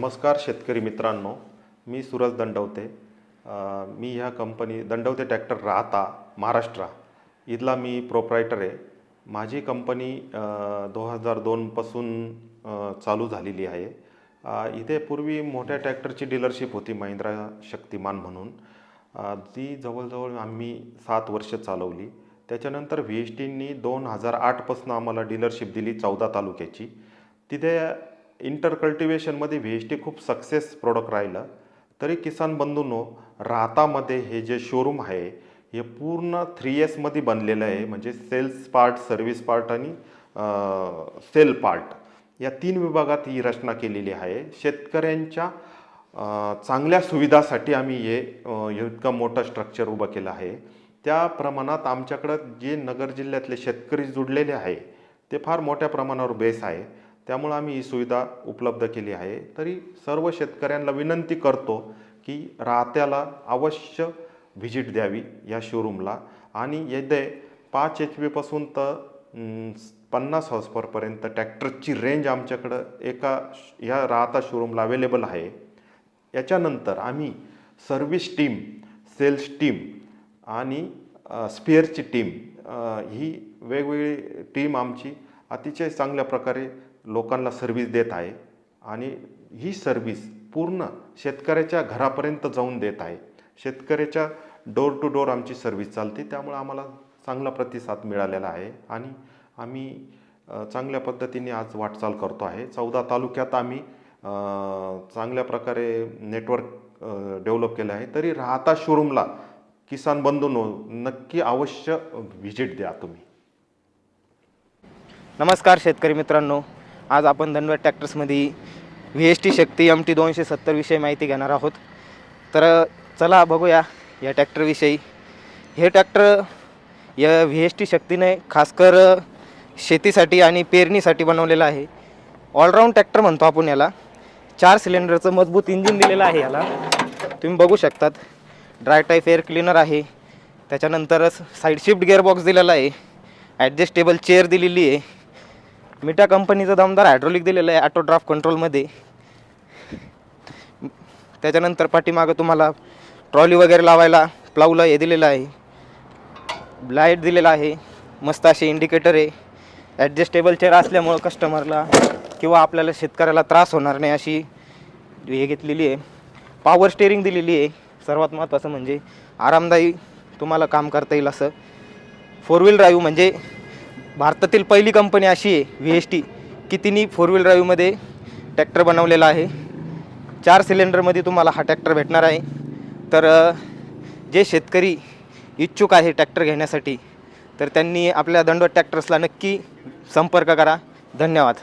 नमस्कार शेतकरी मित्रांनो, मी सूरज दंडवते। मी ह्या कंपनी दंडवते ट्रॅक्टर राहता महाराष्ट्र इथला मी प्रोप्रायटर आहे। माझी कंपनी 2002 पासून चालू झालेली आहे। इथे पूर्वी मोठ्या ट्रॅक्टरची डीलरशिप होती महिंद्रा शक्तिमान म्हणून, ती जवळजवळ आम्ही 7 वर्ष चालवली। त्याच्यानंतर VSTनी 2008 पासून आम्हाला डीलरशिप दिली 14 तालुक्याची। तिथे इंटर कल्टिवेशनमध्ये VST खूप सक्सेस प्रोडक्ट राहिलं। तरी किसान बंधूंनो, राहतामध्ये हे जे शोरूम आहे हे पूर्ण 3S मध्ये बनलेलं आहे, म्हणजे सेल्स पार्ट, सर्व्हिस पार्ट आणि सेल पार्ट या 3 विभागात ही रचना केलेली आहे। शेतकऱ्यांच्या चांगल्या सुविधासाठी आम्ही हे इतकं मोठं स्ट्रक्चर उभं केलं आहे। त्या प्रमाणात आमच्याकडे जे नगर जिल्ह्यातले शेतकरी जुडलेले आहे ते फार मोठ्या प्रमाणावर बेस आहे, त्यामुळे आम्ही ही सुविधा उपलब्ध केली आहे। तरी सर्व शेतकऱ्यांना विनंती करतो की राहत्याला अवश्य व्हिजिट द्यावी या शोरूमला। आणि येथे 5 HP पासून तर 50 हॉर्सपावर पर्यंत ट्रॅक्टरची रेंज आमच्याकडे एका या राहता शोरूमला अवेलेबल आहे। याच्यानंतर आम्ही सर्व्हिस टीम, सेल्स टीम आणि स्पेअरची टीम ही वेगवेगळी टीम आमची अतिशय चांगल्या प्रकारे लोकांना सर्व्हिस देत आहे आणि ही सर्व्हिस पूर्ण शेतकऱ्याच्या घरापर्यंत जाऊन देत आहे। शेतकऱ्याच्या डोर टू डोर आमची सर्व्हिस चालते, त्यामुळे आम्हाला चांगला प्रतिसाद मिळालेला आहे आणि आम्ही चांगल्या पद्धतीने आज वाटचाल करतो आहे। 14 तालुक्यात आम्ही चांगल्या प्रकारे नेटवर्क डेव्हलप केलं आहे। तरी राहता शोरूमला किसान बंधूंनो नक्की अवश्य व्हिजिट द्या तुम्ही। नमस्कार शेतकरी मित्रांनो, आज आपण धनवट ट्रॅक्टर्समध्ये VST शक्ती MT 270 विषयी माहिती घेणार आहोत। तर चला बघूया या ट्रॅक्टरविषयी। हे ट्रॅक्टर या VST शक्तीने खासकर शेतीसाठी आणि पेरणीसाठी बनवलेलं आहे। ऑलराऊंड ट्रॅक्टर म्हणतो आपण याला। 4 सिलेंडरचं मजबूत इंजिन दिलेलं आहे याला, तुम्ही बघू शकतात। ड्राय टाईप एअर क्लीनर आहे, त्याच्यानंतरच साईड शिफ्ट गिअरबॉक्स दिलेला आहे, ॲडजस्टेबल चेअर दिलेली आहे, मिटा कंपनीचं दमदार हायड्रोलिक दिलेलं आहे ऑटो ड्राफ्ट कंट्रोलमध्ये। त्याच्यानंतर पाठीमागं तुम्हाला ट्रॉली वगैरे लावायला प्लाऊला हे दिलेलं आहे, लाईट दिलेला आहे, मस्त असे इंडिकेटर आहे। ॲडजस्टेबल चेअर असल्यामुळं कस्टमरला किंवा आपल्याला शेतकऱ्याला त्रास होणार नाही अशी हे घेतलेली आहे। पॉवर स्टेअरिंग दिलेली आहे, सर्वात महत्त्वाचं म्हणजे आरामदायी तुम्हाला काम करता येईल असं। 4 व्हील ड्राईव्ह म्हणजे भारतातील पहिली कंपनी अशी आहे VST की तिने 4 व्हील ड्राईव्हमध्ये ट्रॅक्टर बनवलेला आहे। 4 सिलेंडरमध्ये तुम्हाला हा ट्रॅक्टर भेटणार आहे। तर जे शेतकरी इच्छुक आहे ट्रॅक्टर घेण्यासाठी तर त्यांनी आपल्या दंडवत ट्रॅक्टर्सला नक्की संपर्क करा। धन्यवाद।